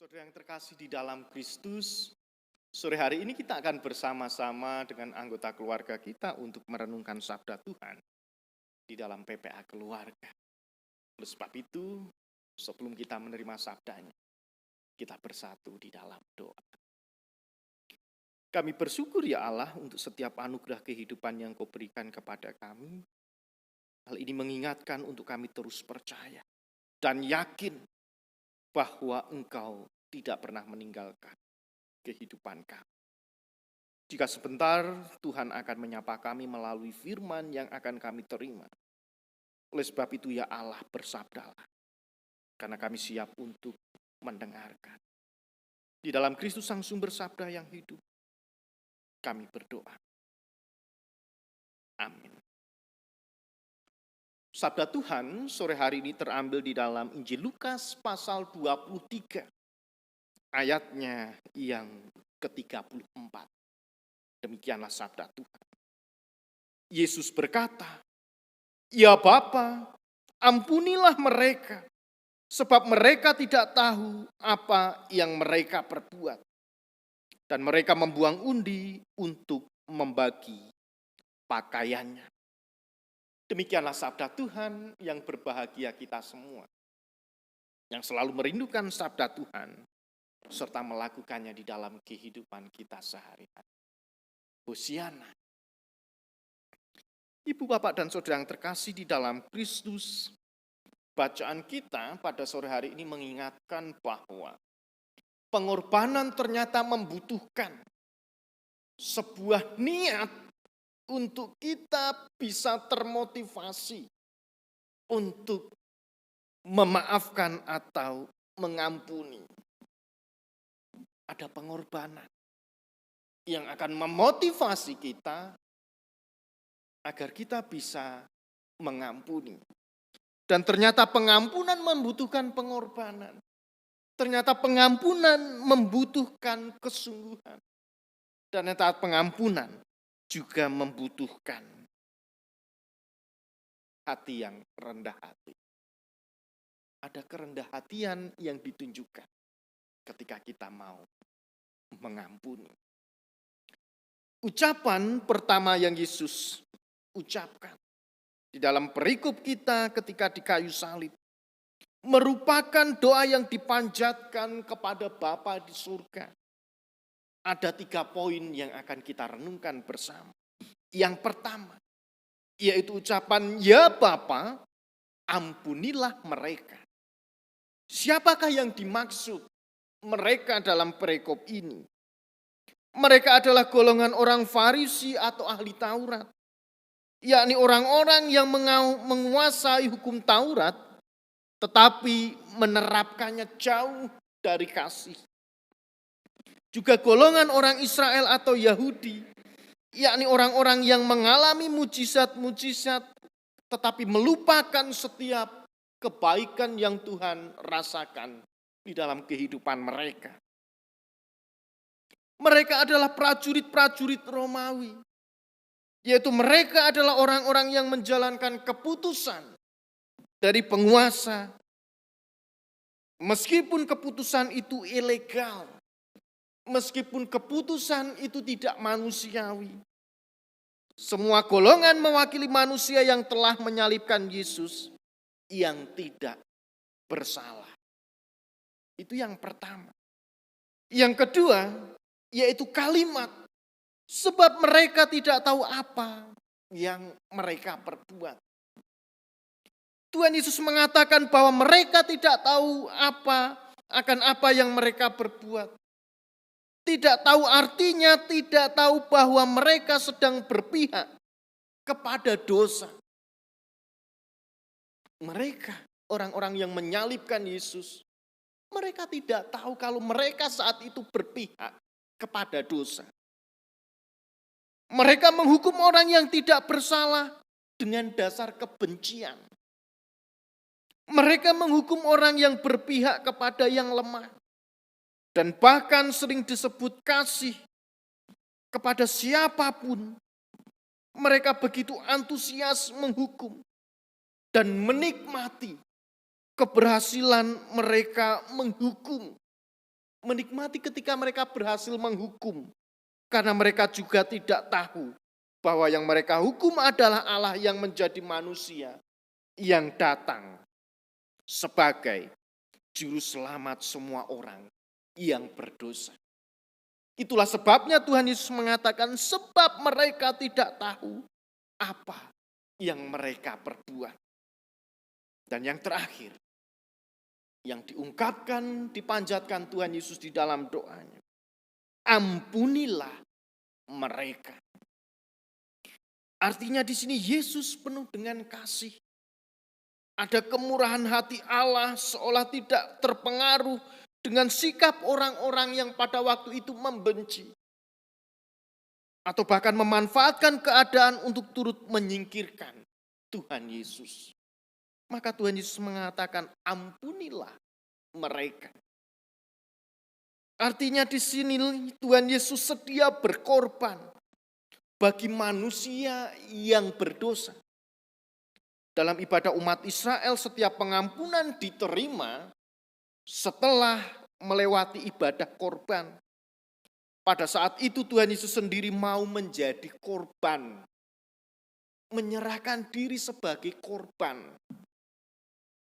Saudara yang terkasih di dalam Kristus, sore hari ini kita akan bersama-sama dengan anggota keluarga kita untuk merenungkan sabda Tuhan di dalam PPA keluarga. Oleh sebab itu, sebelum kita menerima sabdanya, kita bersatu di dalam doa. Kami bersyukur ya Allah untuk setiap anugerah kehidupan yang Kau berikan kepada kami. Hal ini mengingatkan untuk kami terus percaya dan yakin bahwa Engkau tidak pernah meninggalkan kehidupan kami. Jika sebentar Tuhan akan menyapa kami melalui firman yang akan kami terima. Oleh sebab itu ya Allah, bersabdalah, karena kami siap untuk mendengarkan. Di dalam Kristus Sang Sumber Sabda yang hidup, kami berdoa. Amin. Sabda Tuhan sore hari ini terambil di dalam Injil Lukas pasal 23. Ayatnya yang ke-34. Demikianlah sabda Tuhan. Yesus berkata, "Ya Bapa, ampunilah mereka, sebab mereka tidak tahu apa yang mereka perbuat." Dan mereka membuang undi untuk membagi pakaiannya. Demikianlah sabda Tuhan yang berbahagia kita semua, yang selalu merindukan sabda Tuhan, serta melakukannya di dalam kehidupan kita sehari-hari. Hosiana. Ibu, bapak, dan saudara yang terkasih di dalam Kristus, bacaan kita pada sore hari ini mengingatkan bahwa pengorbanan ternyata membutuhkan sebuah niat untuk kita bisa termotivasi untuk memaafkan atau mengampuni. Ada pengorbanan yang akan memotivasi kita agar kita bisa mengampuni. Dan ternyata pengampunan membutuhkan pengorbanan. Ternyata pengampunan membutuhkan kesungguhan. Dan ternyata pengampunan juga membutuhkan hati yang rendah hati. Ada kerendah hatian yang ditunjukkan ketika kita mau mengampuni. Ucapan pertama yang Yesus ucapkan di dalam perikop kita ketika di kayu salib merupakan doa yang dipanjatkan kepada Bapa di surga. Ada 3 poin yang akan kita renungkan bersama. Yang pertama, yaitu ucapan, "Ya Bapa, ampunilah mereka." Siapakah yang dimaksud mereka dalam perikop ini? Mereka adalah golongan orang Farisi atau ahli Taurat, yakni orang-orang yang menguasai hukum Taurat, tetapi menerapkannya jauh dari kasih. Juga golongan orang Israel atau Yahudi, yakni orang-orang yang mengalami mujizat-mujizat, tetapi melupakan setiap kebaikan yang Tuhan rasakan di dalam kehidupan mereka. Mereka adalah prajurit-prajurit Romawi, yaitu mereka adalah orang-orang yang menjalankan keputusan dari penguasa, meskipun keputusan itu ilegal, meskipun keputusan itu tidak manusiawi. Semua golongan mewakili manusia yang telah menyalibkan Yesus yang tidak bersalah. Itu yang pertama. Yang kedua, yaitu kalimat, sebab mereka tidak tahu apa yang mereka perbuat. Tuhan Yesus mengatakan bahwa mereka tidak tahu akan apa yang mereka perbuat. Tidak tahu artinya, tidak tahu bahwa mereka sedang berpihak kepada dosa. Mereka, orang-orang yang menyalibkan Yesus, mereka tidak tahu kalau mereka saat itu berpihak kepada dosa. Mereka menghukum orang yang tidak bersalah dengan dasar kebencian. Mereka menghukum orang yang berpihak kepada yang lemah. Dan bahkan sering disebut kasih kepada siapapun. Mereka begitu antusias menghukum dan menikmati keberhasilan mereka menghukum Menikmati ketika mereka berhasil menghukum. Karena mereka juga tidak tahu bahwa yang mereka hukum adalah Allah yang menjadi manusia, yang datang sebagai juru selamat semua orang yang berdosa. Itulah sebabnya Tuhan Yesus mengatakan, sebab mereka tidak tahu apa yang mereka perbuat. Dan yang terakhir, yang diungkapkan, dipanjatkan Tuhan Yesus di dalam doanya, ampunilah mereka. Artinya di sini Yesus penuh dengan kasih. Ada kemurahan hati Allah seolah tidak terpengaruh dengan sikap orang-orang yang pada waktu itu membenci. Atau bahkan memanfaatkan keadaan untuk turut menyingkirkan Tuhan Yesus. Maka Tuhan Yesus mengatakan, ampunilah mereka. Artinya di sini Tuhan Yesus sedia berkorban bagi manusia yang berdosa. Dalam ibadah umat Israel, setiap pengampunan diterima setelah melewati ibadah korban. Pada saat itu Tuhan Yesus sendiri mau menjadi korban. Menyerahkan diri sebagai korban.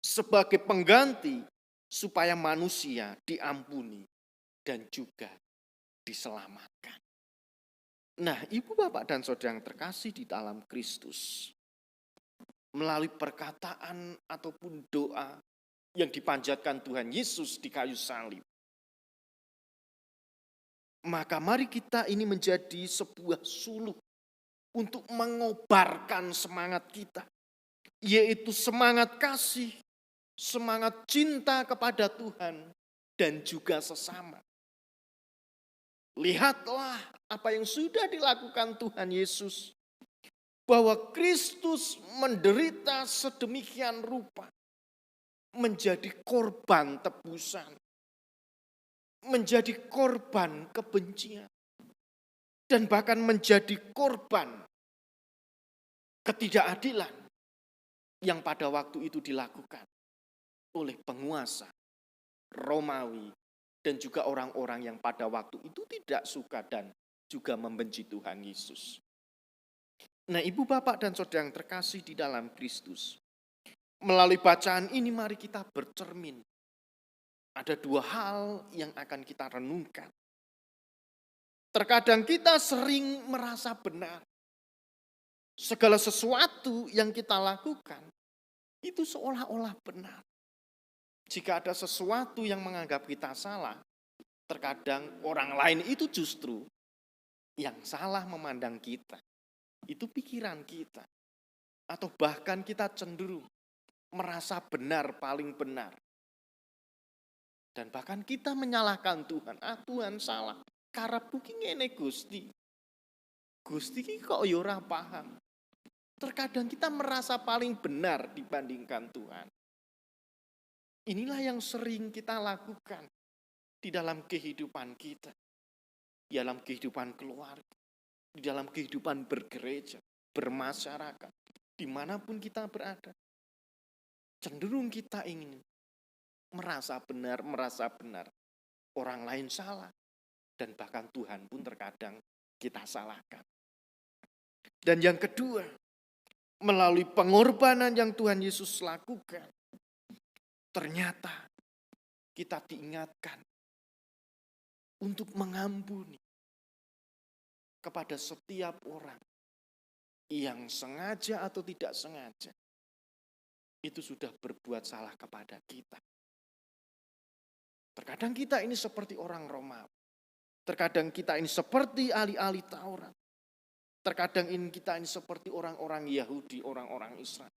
Sebagai pengganti supaya manusia diampuni dan juga diselamatkan. Nah, Ibu, Bapak, dan Saudara yang terkasih di dalam Kristus. Melalui perkataan ataupun doa yang dipanjatkan Tuhan Yesus di kayu salib. Maka mari kita ini menjadi sebuah suluk untuk mengobarkan semangat kita. Yaitu semangat kasih, semangat cinta kepada Tuhan dan juga sesama. Lihatlah apa yang sudah dilakukan Tuhan Yesus. Bahwa Kristus menderita sedemikian rupa. Menjadi korban tebusan. Menjadi korban kebencian. Dan bahkan menjadi korban ketidakadilan yang pada waktu itu dilakukan oleh penguasa Romawi dan juga orang-orang yang pada waktu itu tidak suka dan juga membenci Tuhan Yesus. Nah, Ibu, Bapak, dan Saudara yang terkasih di dalam Kristus. Melalui bacaan ini mari kita bercermin. Ada dua hal yang akan kita renungkan. Terkadang kita sering merasa benar. Segala sesuatu yang kita lakukan itu seolah-olah benar. Jika ada sesuatu yang menganggap kita salah, terkadang orang lain itu justru yang salah memandang kita. Itu pikiran kita. Atau bahkan kita cenderung merasa benar, paling benar. Dan bahkan kita menyalahkan Tuhan. Tuhan salah. Karep iki ngene Gusti. Gusti iki kok ya ora paham. Terkadang kita merasa paling benar dibandingkan Tuhan. Inilah yang sering kita lakukan di dalam kehidupan kita. Di dalam kehidupan keluarga. Di dalam kehidupan bergereja, bermasyarakat, dimanapun kita berada. Cenderung kita ingin merasa benar. Orang lain salah. Dan bahkan Tuhan pun terkadang kita salahkan. Dan yang kedua, melalui pengorbanan yang Tuhan Yesus lakukan, ternyata kita diingatkan untuk mengampuni kepada setiap orang yang sengaja atau tidak sengaja itu sudah berbuat salah kepada kita. Terkadang kita ini seperti orang Romawi. Terkadang kita ini seperti ahli-ahli Taurat. Terkadang kita ini seperti orang-orang Yahudi, orang-orang Israel.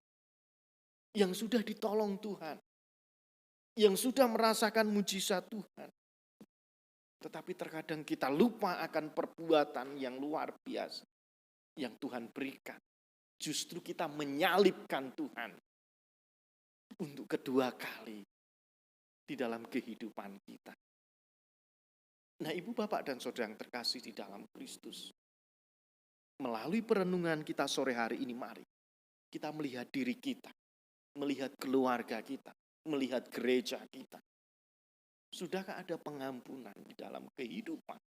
Yang sudah ditolong Tuhan. Yang sudah merasakan mujizat Tuhan. Tetapi terkadang kita lupa akan perbuatan yang luar biasa yang Tuhan berikan. Justru kita menyalibkan Tuhan untuk kedua kali di dalam kehidupan kita. Nah, Ibu, Bapak, dan Saudara yang terkasih di dalam Kristus. Melalui perenungan kita sore hari ini, mari kita melihat diri kita, melihat keluarga kita, melihat gereja kita. Sudahkah ada pengampunan di dalam kehidupan?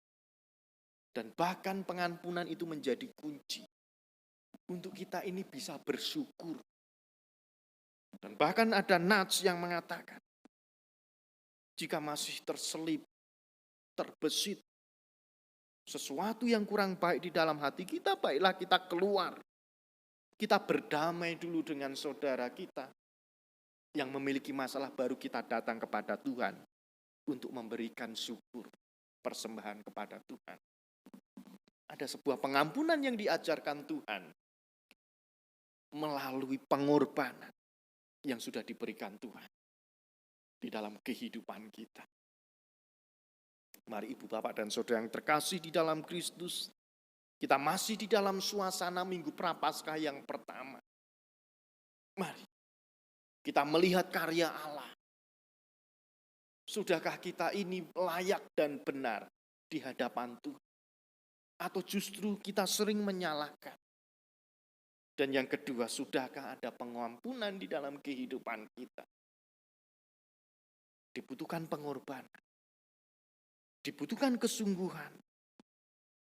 Dan bahkan pengampunan itu menjadi kunci untuk kita ini bisa bersyukur. Dan bahkan ada nats yang mengatakan, jika masih terselip, terbesit sesuatu yang kurang baik di dalam hati kita, baiklah kita keluar. Kita berdamai dulu dengan saudara kita yang memiliki masalah, baru kita datang kepada Tuhan untuk memberikan syukur, persembahan kepada Tuhan. Ada sebuah pengampunan yang diajarkan Tuhan melalui pengorbanan yang sudah diberikan Tuhan di dalam kehidupan kita. Mari ibu bapak dan saudara yang terkasih di dalam Kristus, kita masih di dalam suasana Minggu Prapaskah yang pertama. Mari kita melihat karya Allah. Sudahkah kita ini layak dan benar di hadapan Tuhan? Atau justru kita sering menyalahkan? Dan yang kedua, sudahkah ada pengampunan di dalam kehidupan kita? Dibutuhkan pengorbanan, dibutuhkan kesungguhan,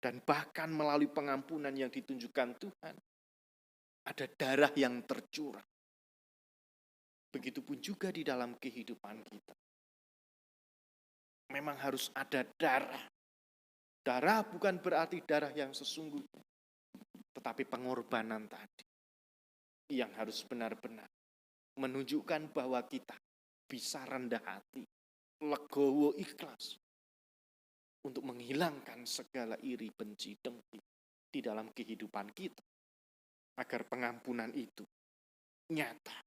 dan bahkan melalui pengampunan yang ditunjukkan Tuhan, ada darah yang tercurah. Begitupun juga di dalam kehidupan kita. Memang harus ada darah. Darah bukan berarti darah yang sesungguhnya, tetapi pengorbanan tadi yang harus benar-benar menunjukkan bahwa kita bisa rendah hati, legowo, ikhlas untuk menghilangkan segala iri, benci, dengki di dalam kehidupan kita, agar pengampunan itu nyata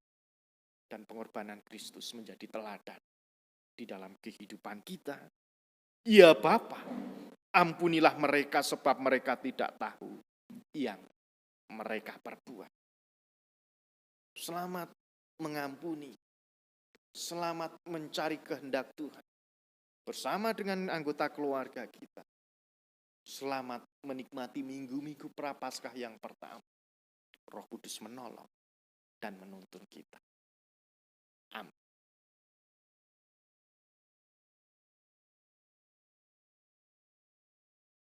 dan pengorbanan Kristus menjadi teladan di dalam kehidupan kita. Ya Bapa, ampunilah mereka sebab mereka tidak tahu yang mereka perbuat. Selamat mengampuni, selamat mencari kehendak Tuhan bersama dengan anggota keluarga kita. Selamat menikmati minggu-minggu Prapaskah yang pertama. Roh Kudus menolong dan menuntun kita. Amin.